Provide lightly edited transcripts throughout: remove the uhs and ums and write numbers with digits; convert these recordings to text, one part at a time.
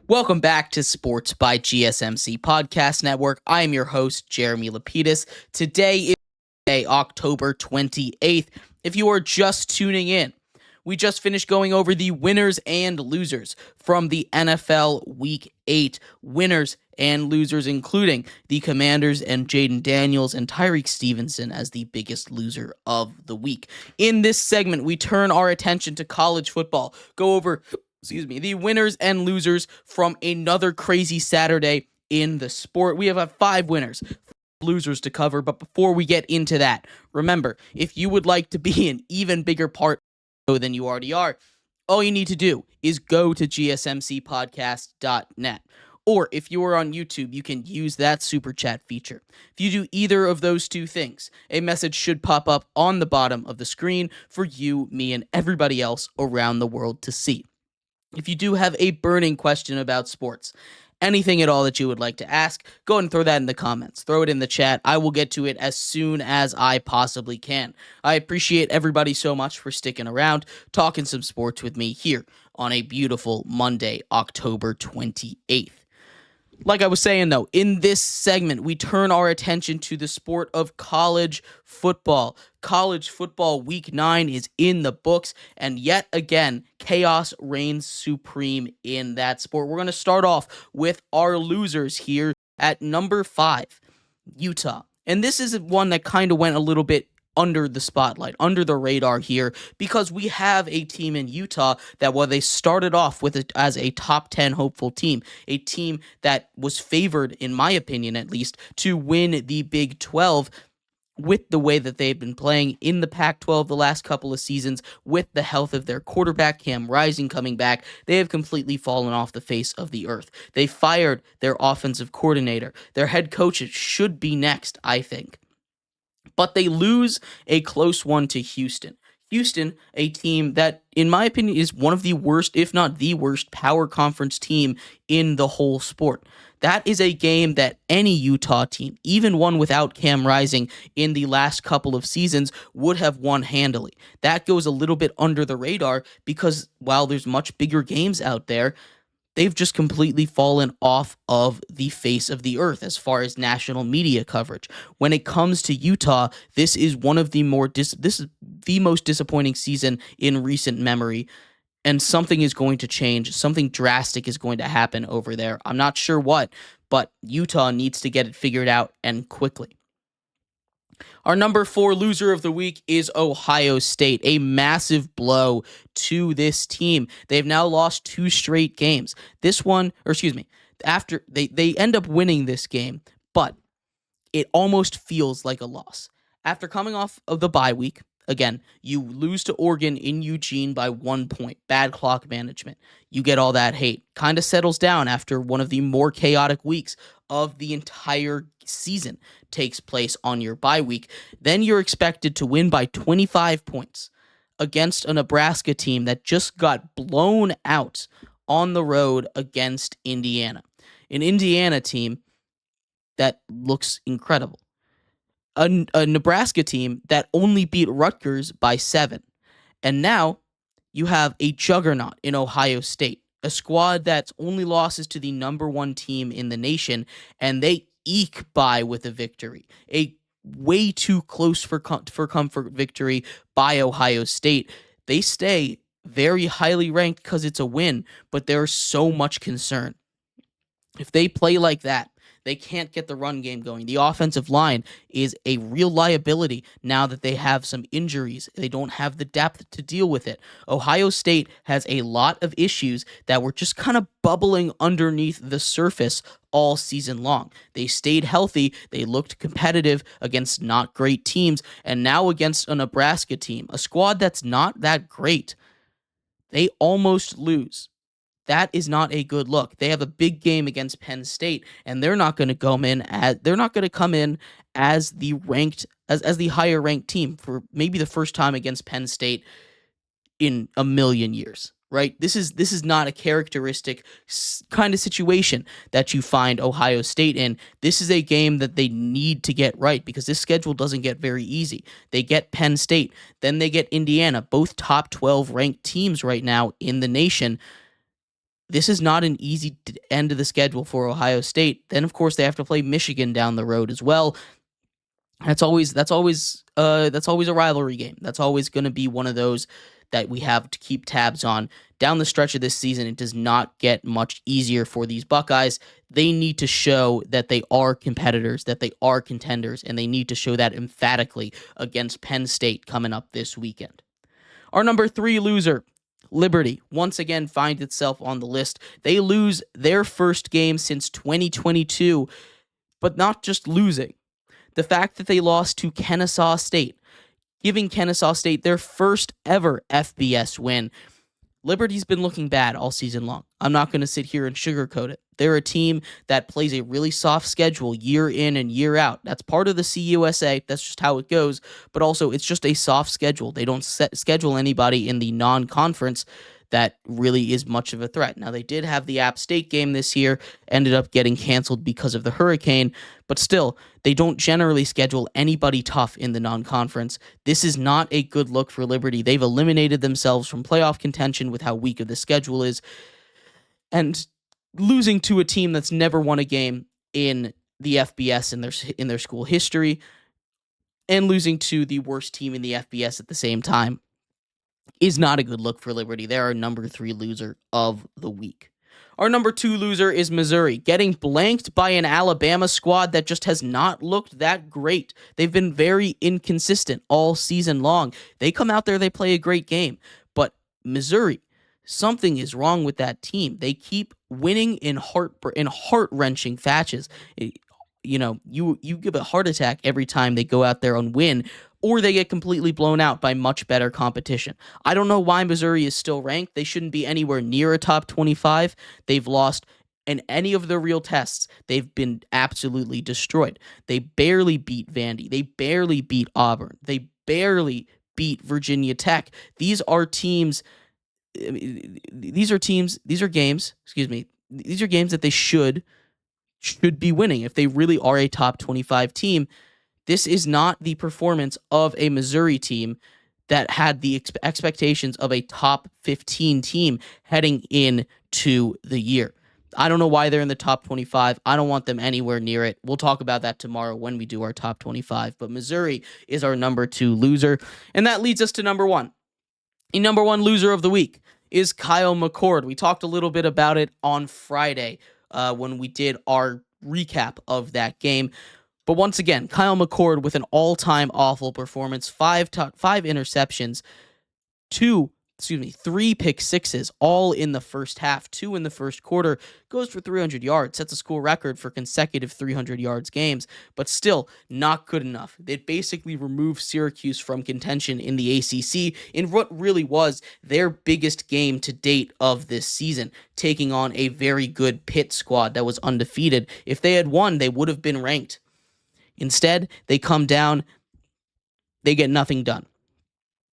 Welcome back to Sports by GSMC Podcast Network. I am your host, Jeremy Lapidus. Today is October 28th. If you are just tuning in, we just finished going over the winners and losers from the NFL Week 8. Winners and losers, including the Commanders and Jaden Daniels and Tyreek Stevenson as the biggest loser of the week. In this segment, we turn our attention to college football, go over the winners and losers from another crazy Saturday in the sport. We have 5 winners, 5 losers to cover, but before we get into that, remember, if you would like to be an even bigger part than you already are, all you need to do is go to gsmcpodcast.net. Or if you are on YouTube, you can use that super chat feature. If you do either of those two things, a message should pop up on the bottom of the screen for you, me, and everybody else around the world to see. If you do have a burning question about sports, anything at all that you would like to ask, go ahead and throw that in the comments. Throw it in the chat. I will get to it as soon as I possibly can. I appreciate everybody so much for sticking around, talking some sports with me here on a beautiful Monday, October 28th. Like I was saying, though, in this segment, we turn our attention to the sport of college football. College football week 9 is in the books, and yet again, chaos reigns supreme in that sport. We're going to start off with our losers here at number 5, Utah. And this is one that kind of went a little bit under the spotlight, under the radar here, because we have a team in Utah that, while they started off with it as a top 10 hopeful team, a team that was favored, in my opinion at least, to win the Big 12 with the way that they've been playing in the Pac-12 the last couple of seasons, with the health of their quarterback, Cam Rising, coming back, they have completely fallen off the face of the earth. They fired their offensive coordinator. Their head coach should be next, I think. But they lose a close one to Houston. Houston, a team that, in my opinion, is one of the worst, if not the worst, power conference team in the whole sport. That is a game that any Utah team, even one without Cam Rising in the last couple of seasons, would have won handily. That goes a little bit under the radar because while there's much bigger games out there, they've just completely fallen off of the face of the earth as far as national media coverage. When it comes to Utah, this is one of the this is the most disappointing season in recent memory, and something is going to change. Something drastic is going to happen over there. I'm not sure what, but Utah needs to get it figured out, and quickly. Our number 4 loser of the week is Ohio State, a massive blow to this team. They've now lost 2 straight games. After they end up winning this game, but it almost feels like a loss. After coming off of the bye week, again, you lose to Oregon in Eugene by 1 point. Bad clock management. You get all that hate. Kind of settles down after one of the more chaotic weeks of the entire season takes place on your bye week. Then you're expected to win by 25 points against a Nebraska team that just got blown out on the road against Indiana. An Indiana team that looks incredible. A Nebraska team that only beat Rutgers by 7. And now you have a juggernaut in Ohio State, a squad that's only losses to the number 1 team in the nation, and they eke by with a victory. A way too close for comfort victory by Ohio State. They stay very highly ranked because it's a win, but there's so much concern. If they play like that, they can't get the run game going. The offensive line is a real liability now that they have some injuries. They don't have the depth to deal with it. Ohio State has a lot of issues that were just kind of bubbling underneath the surface all season long. They stayed healthy. They looked competitive against not great teams. And now against a Nebraska team, a squad that's not that great, they almost lose. That is not a good look. They have a big game against Penn State, and they're not going to come in as the ranked as the higher ranked team for maybe the first time against Penn State in a million years. Right? This is not a characteristic kind of situation that you find Ohio State in. This is a game that they need to get right because this schedule doesn't get very easy. They get Penn State, then they get Indiana, both top 12 ranked teams right now in the nation. this is not an easy end of the schedule for Ohio State. Then, of course, they have to play Michigan down the road as well. That's always a rivalry game. That's always going to be one of those that we have to keep tabs on. Down the stretch of this season, it does not get much easier for these Buckeyes. They need to show that they are competitors, that they are contenders, and they need to show that emphatically against Penn State coming up this weekend. Our number 3 loser, Liberty, once again finds itself on the list. They lose their first game since 2022, but not just losing. The fact that they lost to Kennesaw State, giving Kennesaw State their first ever FBS win. Liberty's been looking bad all season long. I'm not going to sit here and sugarcoat it. They're a team that plays a really soft schedule year in and year out. That's part of the CUSA. That's just how it goes. But also, it's just a soft schedule. They don't schedule anybody in the non-conference that really is much of a threat. Now, they did have the App State game this year, ended up getting canceled because of the hurricane, but still, they don't generally schedule anybody tough in the non-conference. This is not a good look for Liberty. They've eliminated themselves from playoff contention with how weak of the schedule is, and losing to a team that's never won a game in the FBS in their school history, and losing to the worst team in the FBS at the same time is not a good look for Liberty. They're our number 3 loser of the week. Our number 2 loser is Missouri, getting blanked by an Alabama squad that just has not looked that great. They've been very inconsistent all season long. They come out there, they play a great game. But Missouri, something is wrong with that team. They keep winning in heart-wrenching fashions. You give a heart attack every time they go out there and win, or they get completely blown out by much better competition. I don't know why Missouri is still ranked. They shouldn't be anywhere near a top 25. They've lost in any of the real tests. They've been absolutely destroyed. They barely beat Vandy. They barely beat Auburn. They barely beat Virginia Tech. These are games that they should be winning if they really are a top 25 team. This is not the performance of a Missouri team that had the expectations of a top 15 team heading into the year. I don't know why they're in the top 25. I don't want them anywhere near it. We'll talk about that tomorrow when we do our top 25. But Missouri is our number 2 loser. And that leads us to number 1. The number 1 loser of the week is Kyle McCord. We talked a little bit about it on Friday when we did our recap of that game. But once again, Kyle McCord with an all-time awful performance, 5 interceptions, 3 pick sixes, all in the first half, 2 in the first quarter, goes for 300 yards, sets a school record for consecutive 300 yards games, but still not good enough. It basically removed Syracuse from contention in the ACC in what really was their biggest game to date of this season, taking on a very good Pitt squad that was undefeated. If they had won, they would have been ranked. Instead, they come down, they get nothing done.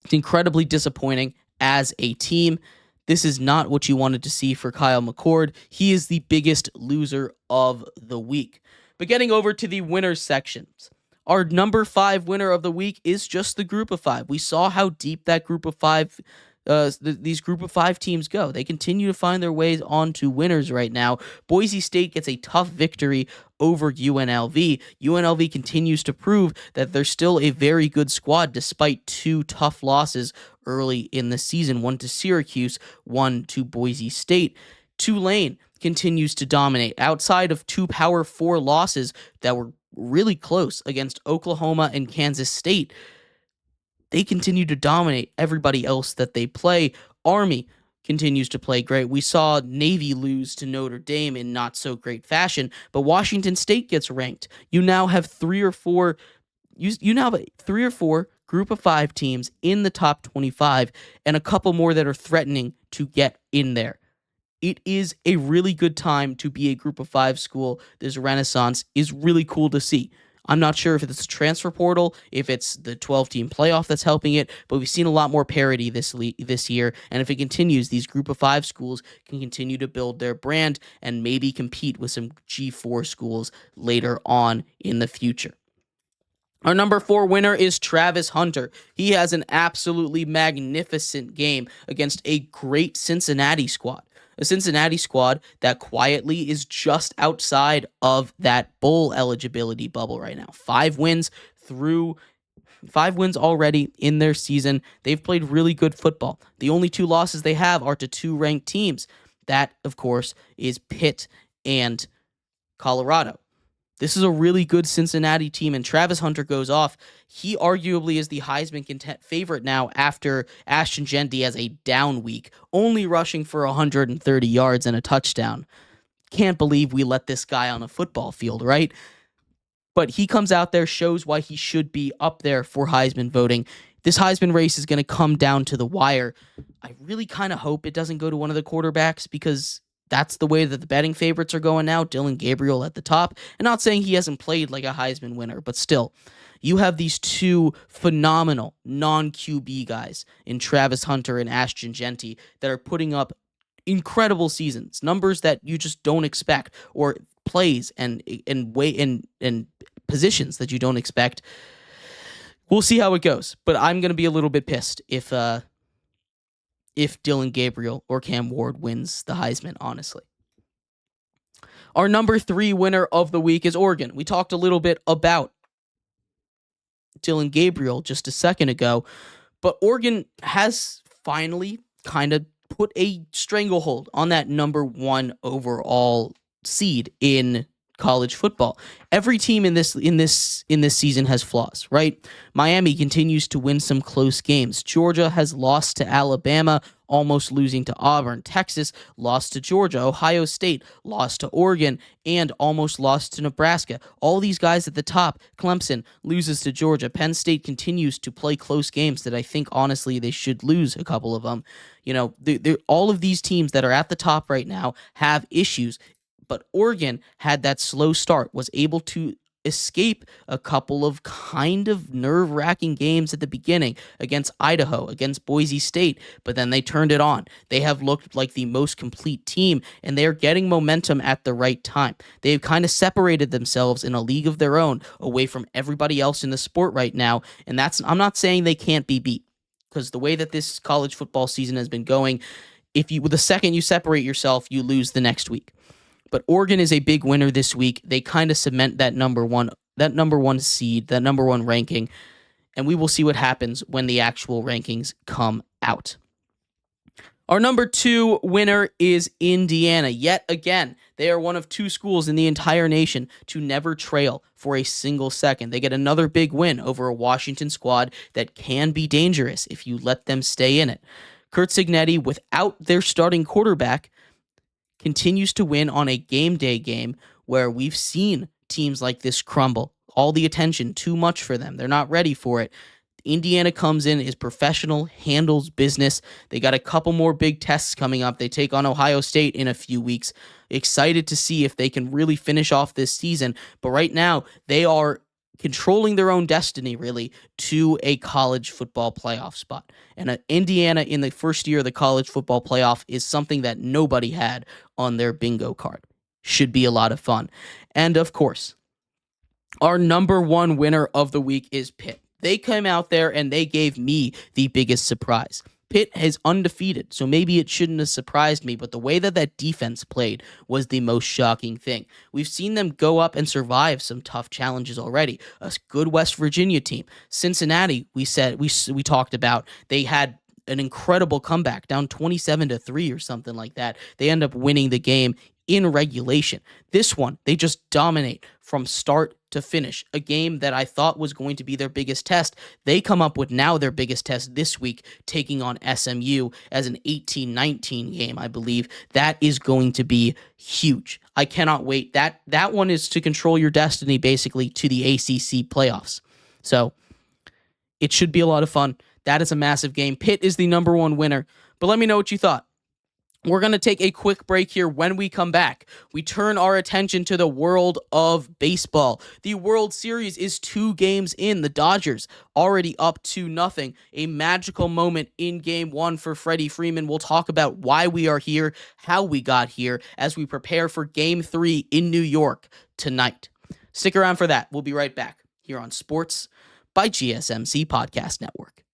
It's incredibly disappointing as a team. This is not what you wanted to see for Kyle McCord. He is the biggest loser of the week. But getting over to the winners sections, our number 5 winner of the week is just the group of 5. We saw how deep that group of 5 these group of 5 teams go. They continue to find their ways onto winners right now. Boise State gets a tough victory over UNLV. UNLV continues to prove that they're still a very good squad despite 2 tough losses early in the season, one to Syracuse, one to Boise State. Tulane continues to dominate outside of 2 Power 4 losses that were really close against Oklahoma and Kansas State. They continue to dominate everybody else that they play. Army continues to play great. We saw Navy lose to Notre Dame in not so great fashion, but Washington State gets ranked. You now have 3 or 4 group of 5 teams in the top 25 and a couple more that are threatening to get in there. It is a really good time to be a group of 5 school. This renaissance is really cool to see. I'm not sure if it's a transfer portal, if it's the 12-team playoff that's helping it, but we've seen a lot more parity this year, and if it continues, these group of 5 schools can continue to build their brand and maybe compete with some G4 schools later on in the future. Our number 4 winner is Travis Hunter. He has an absolutely magnificent game against a great Cincinnati squad. A Cincinnati squad that quietly is just outside of that bowl eligibility bubble right now. 5 wins already in their season. They've played really good football. The only 2 losses they have are to 2 ranked teams. That, of course, is Pitt and Colorado. This is a really good Cincinnati team, and Travis Hunter goes off. He arguably is the Heisman favorite now after Ashton Jeanty has a down week, only rushing for 130 yards and a touchdown. Can't believe we let this guy on a football field, right? But he comes out there, shows why he should be up there for Heisman voting. This Heisman race is going to come down to the wire. I really kind of hope it doesn't go to one of the quarterbacks because that's the way that the betting favorites are going now. Dillon Gabriel at the top. And not saying he hasn't played like a Heisman winner, but still, you have these 2 phenomenal non-QB guys in Travis Hunter and Ashton Jeanty that are putting up incredible seasons, numbers that you just don't expect, or plays and positions that you don't expect. We'll see how it goes, but I'm going to be a little bit pissed if Dillon Gabriel or Cam Ward wins the Heisman, honestly. Our number 3 winner of the week is Oregon. We talked a little bit about Dillon Gabriel just a second ago, but Oregon has finally kind of put a stranglehold on that number 1 overall seed in college football. Every team in this season has flaws, right? Miami continues to win some close games. Georgia has lost to Alabama, almost losing to Auburn. Texas lost to Georgia. Ohio State lost to Oregon and almost lost to Nebraska. All these guys at the top. Clemson loses to Georgia. Penn State continues to play close games that I think honestly they should lose a couple of them. You know, all of these teams that are at the top right now have issues. But Oregon had that slow start, was able to escape a couple of kind of nerve-wracking games at the beginning against Idaho, against Boise State, but then they turned it on. They have looked like the most complete team, and they're getting momentum at the right time. They've kind of separated themselves in a league of their own away from everybody else in the sport right now, and I'm not saying they can't be beat, because the way that this college football season has been going, the second you separate yourself, you lose the next week. But Oregon is a big winner this week. They kind of cement that number one seed, that number 1 ranking, and we will see what happens when the actual rankings come out. Our number 2 winner is Indiana. Yet again, they are one of 2 schools in the entire nation to never trail for a single second. They get another big win over a Washington squad that can be dangerous if you let them stay in it. Kurt Cignetti, without their starting quarterback, continues to win on a game day game where we've seen teams like this crumble. All the attention, too much for them. They're not ready for it. Indiana comes in, is professional, handles business. They got a couple more big tests coming up. They take on Ohio State in a few weeks. Excited to see if they can really finish off this season. But right now, they are controlling their own destiny, really, to a college football playoff spot. And Indiana in the first year of the college football playoff is something that nobody had on their bingo card. Should be a lot of fun. And of course, our number 1 winner of the week is Pitt. They came out there and they gave me the biggest surprise. Pitt is undefeated, so maybe it shouldn't have surprised me, but the way that defense played was the most shocking thing. We've seen them go up and survive some tough challenges already. A good West Virginia team. Cincinnati, we talked about, they had an incredible comeback, down 27-3 or something like that. They end up winning the game in regulation. This one, they just dominate from start to finish. A game that I thought was going to be their biggest test. They come up with now their biggest test this week, taking on SMU as an 18-19 game, I believe. That is going to be huge. I cannot wait. That one is to control your destiny, basically, to the ACC playoffs. So it should be a lot of fun. That is a massive game. Pitt is the number 1 winner. But let me know what you thought. We're going to take a quick break here. When we come back, we turn our attention to the world of baseball. The World Series is 2 games in. The Dodgers already up 2-0. A magical moment in Game 1 for Freddie Freeman. We'll talk about why we are here, how we got here, as we prepare for Game 3 in New York tonight. Stick around for that. We'll be right back here on Sports by GSMC Podcast Network.